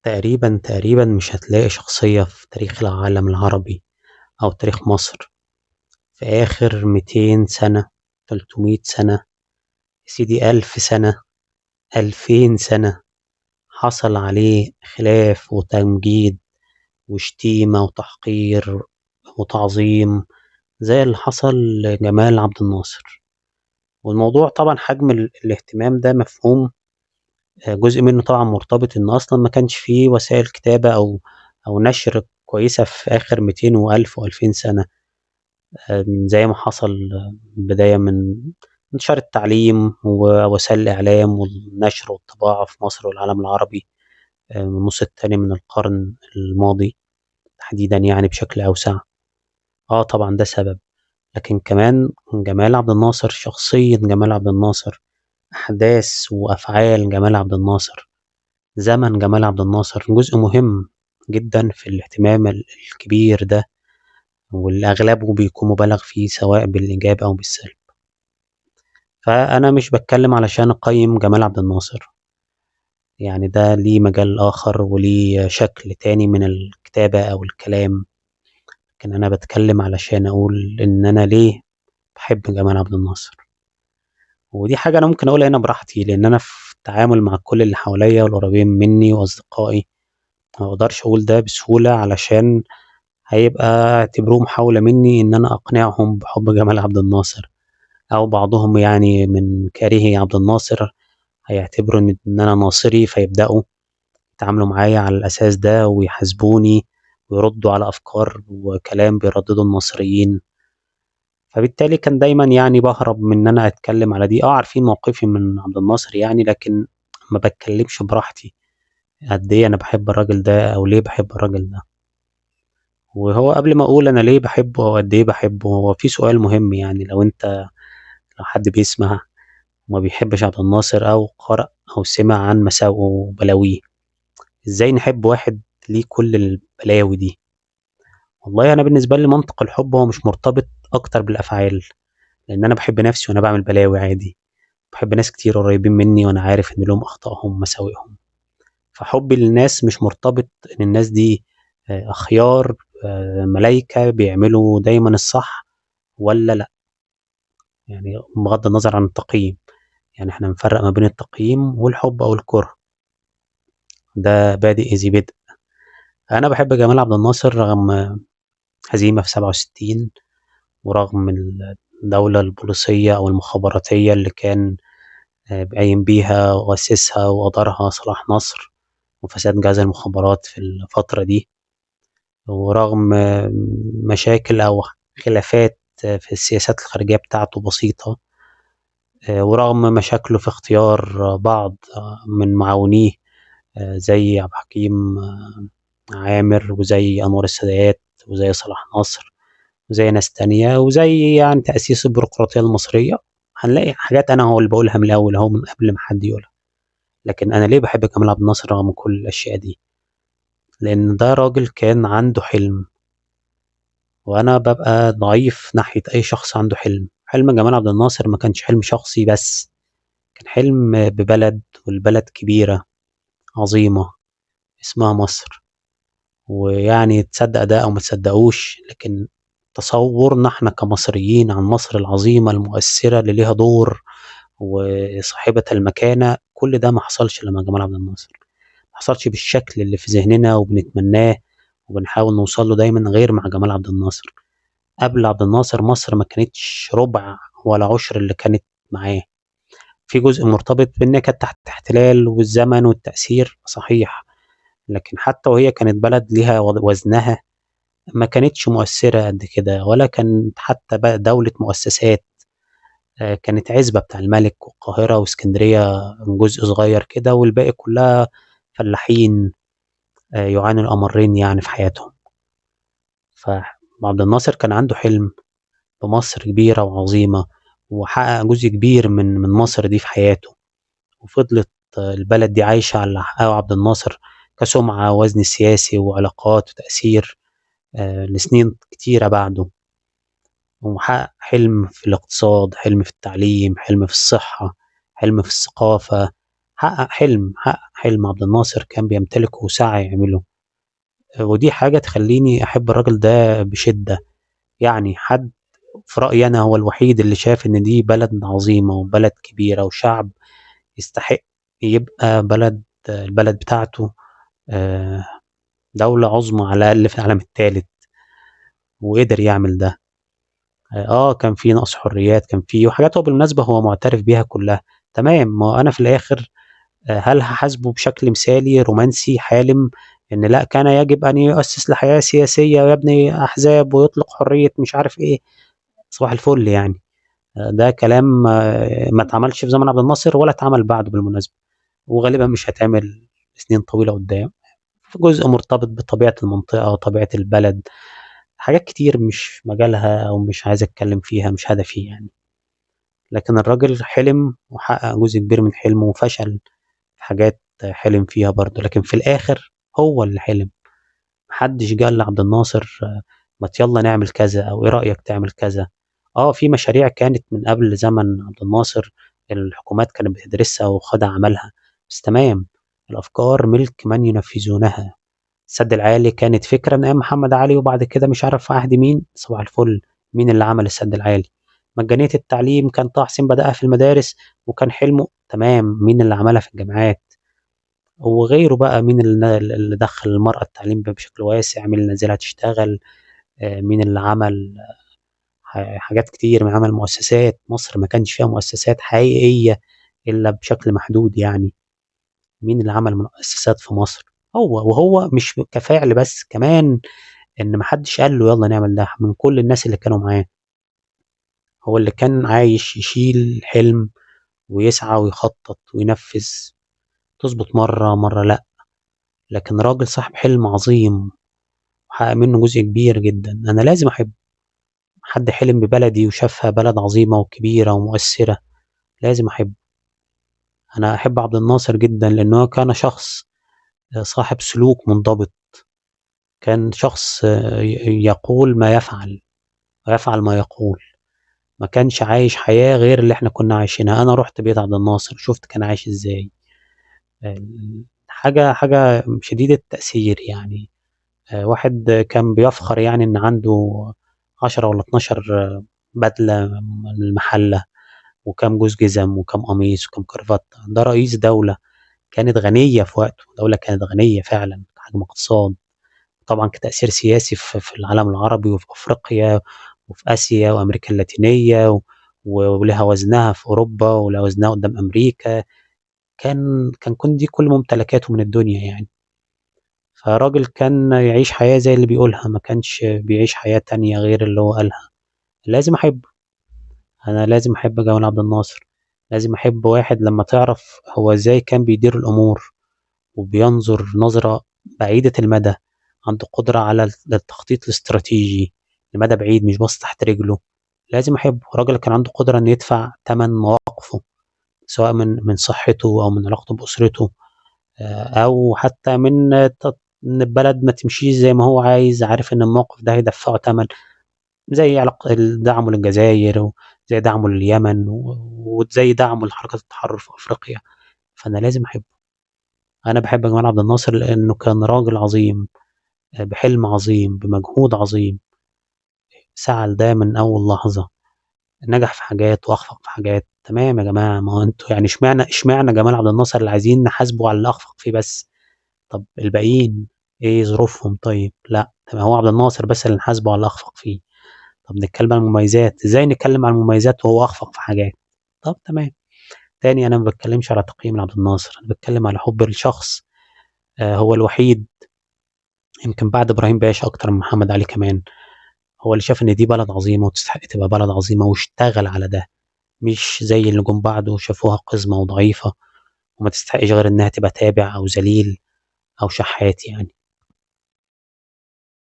تقريبا مش هتلاقي شخصية في تاريخ العالم العربي أو تاريخ مصر في آخر 200 سنة، 300 سنة، يا سيدي 1000 سنة، 2000 سنة حصل عليه خلاف وتمجيد وشتيمة وتحقير وتعظيم زي اللي حصل لجمال عبد الناصر. والموضوع طبعا حجم الاهتمام ده مفهوم. جزء منه طبعا مرتبط إن أصلا ما كانش فيه وسائل كتابة أو نشر كويسة في آخر 200 وألف وألفين سنة. زي ما حصل بداية من انتشار التعليم ووسائل الإعلام والنشر والطباعة في مصر والعالم العربي من النص التاني من القرن الماضي تحديدا، يعني بشكل أوسع. طبعا ده سبب، لكن كمان جمال عبد الناصر، شخصية جمال عبد الناصر، أحداث وأفعال جمال عبد الناصر، زمن جمال عبد الناصر جزء مهم جدا في الاهتمام الكبير ده، واللي أغلبه بيكون مبالغ فيه سواء بالإيجاب أو بالسلب. فأنا مش بتكلم علشان أقيم جمال عبد الناصر، يعني ده ليه مجال آخر وليه شكل تاني من الكتابة أو الكلام، لكن أنا بتكلم علشان أقول إن أنا ليه بحب جمال عبد الناصر. ودي حاجة أنا ممكن أقولها هنا براحتي، لأن أنا في التعامل مع كل اللي حواليا والقريبين مني وأصدقائي ما أقدرش أقول ده بسهولة، علشان هيبقى اعتبروه محاولة مني إن أنا أقنعهم بحب جمال عبد الناصر، أو بعضهم يعني من كارهي عبد الناصر هيعتبروا إن أنا ناصري، فيبدأوا يتعاملوا معايا على الأساس ده ويحاسبوني ويردوا على أفكار وكلام بيرددوا الناصريين. فبالتالي كان دايما يعني بهرب من إن أنا أتكلم على دي. عارفين موقفي من عبد الناصر يعني، لكن ما بتكلمش براحتي قد إيه أنا بحب الراجل ده أو ليه بحب الراجل ده. وهو قبل ما أقول أنا ليه بحبه أو قد إيه بحبه، هو في سؤال مهم، يعني لو حد بيسمع وما بيحبش عبد الناصر أو قرأ أو سمع عن مساوئه وبلاويه، إزاي نحب واحد ليه كل البلاوي دي؟ والله أنا بالنسبة لي منطق الحب هو مش مرتبط أكتر بالأفعال، لأن أنا بحب نفسي وأنا بعمل بلاوي عادي، بحب ناس كتير قريبين مني وأنا عارف إن لهم أخطائهم ومساوئهم. فحبي للناس مش مرتبط إن الناس دي أخيار، ملايكة بيعملوا دايما الصح ولا لأ، يعني بغض النظر عن التقييم. يعني احنا بنفرق ما بين التقييم والحب أو الكره، ده بادئ ذي بدء. أنا بحب جمال عبد الناصر رغم هزيمة في 67، ورغم الدولة البوليسية أو المخابراتية اللي كان قايم بيها وأسسها وأدارها صلاح نصر، وفساد جهاز المخابرات في الفترة دي، ورغم مشاكل أو خلافات في السياسات الخارجية بتاعته بسيطة، ورغم مشاكله في اختيار بعض من معاونيه زي عبد الحكيم عامر وزي أنور السادات وزي صلاح نصر وزي ناس تانية وزي يعني تأسيس البيروقراطية المصرية، هنلاقي حاجات أنا هو اللي بقولها من الأول أهو من قبل ما حد يقولها. لكن أنا ليه بحب جمال عبد الناصر رغم كل الأشياء دي؟ لأن ده راجل كان عنده حلم، وأنا ببقى ضعيف ناحية أي شخص عنده حلم. حلم جمال عبد الناصر ما كانش حلم شخصي بس، كان حلم ببلد، والبلد كبيرة عظيمة اسمها مصر. ويعني تصدق ده أو ما تصدقوش، لكن تصورنا احنا كمصريين عن مصر العظيمة المؤثرة اللي ليها دور وصاحبة المكانة، كل ده ما حصلش لما جمال عبد الناصر، ما حصلش بالشكل اللي في ذهننا وبنتمناه وبنحاول نوصل له دايما غير مع جمال عبد الناصر. قبل عبد الناصر مصر ما كانتش ربع ولا عشر اللي كانت معاه. في جزء مرتبط بأنها كانت تحت احتلال والزمن والتأثير صحيح، لكن حتى وهي كانت بلد ليها وزنها ما كانتش مؤثرة قد كده، ولا كانت حتى بقى دولة مؤسسات. كانت عزبة بتاع الملك والقاهرة واسكندرية جزء صغير كده، والباقي كلها فلاحين يعانوا الأمرين يعني في حياتهم. فعبد الناصر كان عنده حلم بمصر كبيرة وعظيمة، وحقق جزء كبير من مصر دي في حياته، وفضلت البلد دي عايشة على اللي حققه عبد الناصر كسمعة ووزن سياسي وعلاقات وتأثير لسنين كتيرة بعده. ومحقق حلم في الاقتصاد، حلم في التعليم، حلم في الصحة، حلم في الثقافة، حقق حلم عبد الناصر كان بيمتلكه وسعى يعمله. ودي حاجة تخلّيني أحب الراجل ده بشدة. يعني حد في رأيي أنا هو الوحيد اللي شاف إن دي بلد عظيمة وبلد كبيرة وشعب يستحق يبقى البلد بتاعته آآ دولة عُظمى على الأقل في العالم التالت، وقدر يعمل ده. كان في نقص حريات، كان في وحاجات هو بالمناسبة هو مُعترف بيها كلّها. تمام، ما هو أنا في الآخر هل هاحاسبه بشكل مثالي رومانسي حالم إن لأ، كان يجب أن يؤسس لحياة سياسية ويبني أحزاب ويطلق حرية مش عارف إيه، صباح الفل يعني. ده كلام ما اتعملش في زمن عبد الناصر ولا اتعمل بعده بالمناسبة، وغالبًا مش هيتعمل سنين طويلة قدّام. في جزء مرتبط بطبيعة المنطقة وطبيعة البلد، حاجات كتير مش مجالها أو مش عايز أتكلّم فيها، مش هدفي يعني. لكن الراجل حلم وحقق جزء كبير من حلمه وفشل في حاجات حلم فيها برضه، لكن في الآخر هو اللي حلم. ما حدش جه قال لعبد الناصر ما يالّا نعمل كذا أو إيه رأيك تعمل كذا. في مشاريع كانت من قبل زمن عبد الناصر الحكومات كانت بتدرسها وخاضعة عملها، بس تمام، الأفكار ملك من ينفذونها. السد العالي كانت فكرة من أيام محمد علي وبعد كده مش عارف في عهد مين، صباح الفل، مين اللي عمل السد العالي؟ مجانية التعليم كان طه حسين بدأها في المدارس وكان حلمه، تمام، مين اللي عملها في الجامعات؟ وغيره بقى مين اللي دخّل المرأة التعليم بشكل واسع، مين اللي نزّلها تشتغل، مين اللي عمل حاجات كتير، مين عمل مؤسسات. مصر ما كانش فيها مؤسسات حقيقية إلا بشكل محدود يعني. مين اللي عمل مؤسسات في مصر؟ هو، وهو مش كفاعل بس، كمان إن ما حدش قال له يالّا نعمل ده، من كل الناس اللي كانوا معاه. هو اللي كان عايش يشيل حلم ويسعى ويخطط وينفّذ، تضبط مرّة، مرّة لأ، لكن راجل صاحب حلم عظيم وحقق منه جزء كبير جدًا. أنا لازم أحبه. حد حلم ببلدي وشافها بلد عظيمة وكبيرة ومؤثرة، لازم أحبه. أنا أحب عبد الناصر جدًا لأنه هو كان شخص صاحب سلوك منضبط. كان شخص يقول ما يفعل ويفعل ما يقول. ما كانش عايش حياة غير اللي إحنا كنا عايشينها. أنا رُحت بيت عبد الناصر، شُفت كان عايش إزاي. حاجة شديدة التأثير يعني. واحد كان بيفخر يعني إن عنده 10 والّا 12 بدلة من المحلة، وكام جوز جزم، وكام قميص، وكام كرافتة. ده رئيس دولة كانت غنية في وقته، دولة كانت غنية فعلًا كحجم اقتصاد. طبعًا كتأثير سياسي في العالم العربي وفي أفريقيا وفي آسيا وأمريكا اللاتينية وليها وزنها في أوروبا ولها وزنها قدّام أمريكا. كان دي كل ممتلكاته من الدنيا يعني. فراجل كان يعيش حياة زي اللي بيقولها، ما كانش بيعيش حياة تانية غير اللي هو قالها. لازم أحبه. أنا لازم أحب جمال عبد الناصر. لازم أحب واحد لمّا تعرف هو إزاي كان بيدير الأمور وبينظر نظرة بعيدة المدى، عنده قدرة على التخطيط الاستراتيجي لمدى بعيد مش باصص تحت رجله. لازم أحبه. راجل كان عنده قدرة إنه يدفع تَمَن مواقفه، سواء من صحته أو من علاقته بأسرته، أو حتى من إن البلد ما تمشيش زي ما هو عايز، عارف إن الموقف ده هيدفعه تَمَن، زي دعمه للجزاير وزي دعمه لليمن وزي دعمه لحركات التحرر في أفريقيا. فأنا لازم أحبه. أنا باحب جمال عبد الناصر لإنه كان راجل عظيم، بحلم عظيم، بمجهود عظيم، سعى لده من أول لحظة. نجح في حاجات وأخفق في حاجات. تمام يا جماعة، ما هو أنتم يعني اشمعنى جمال عبد الناصر اللي عايزين نحاسبه على اللي أخفق فيه بس؟ طب الباقيين إيه ظروفهم طيب؟ لأ، طب هو عبد الناصر بس اللي نحاسبه على اللي أخفق فيه. طب نتكلم عن المميزات، إزاي نتكلم عن المميزات وهو أخفق في حاجات؟ طب تمام. تاني، أنا ما باتكلمش على تقييم لعبد الناصر، أنا باتكلم على حُب لشخص هو الوحيد يمكن بعد إبراهيم باشا أكتر من محمد علي كمان، هو اللي شاف إن دي بلد عظيمة وتستحق تبقى بلد عظيمة واشتغل على ده. مش زي اللي جُم بعده شافوها قزمة وضعيفة وما تستحقش غير إنها تبقى تابع أو ذليل أو شحات يعني.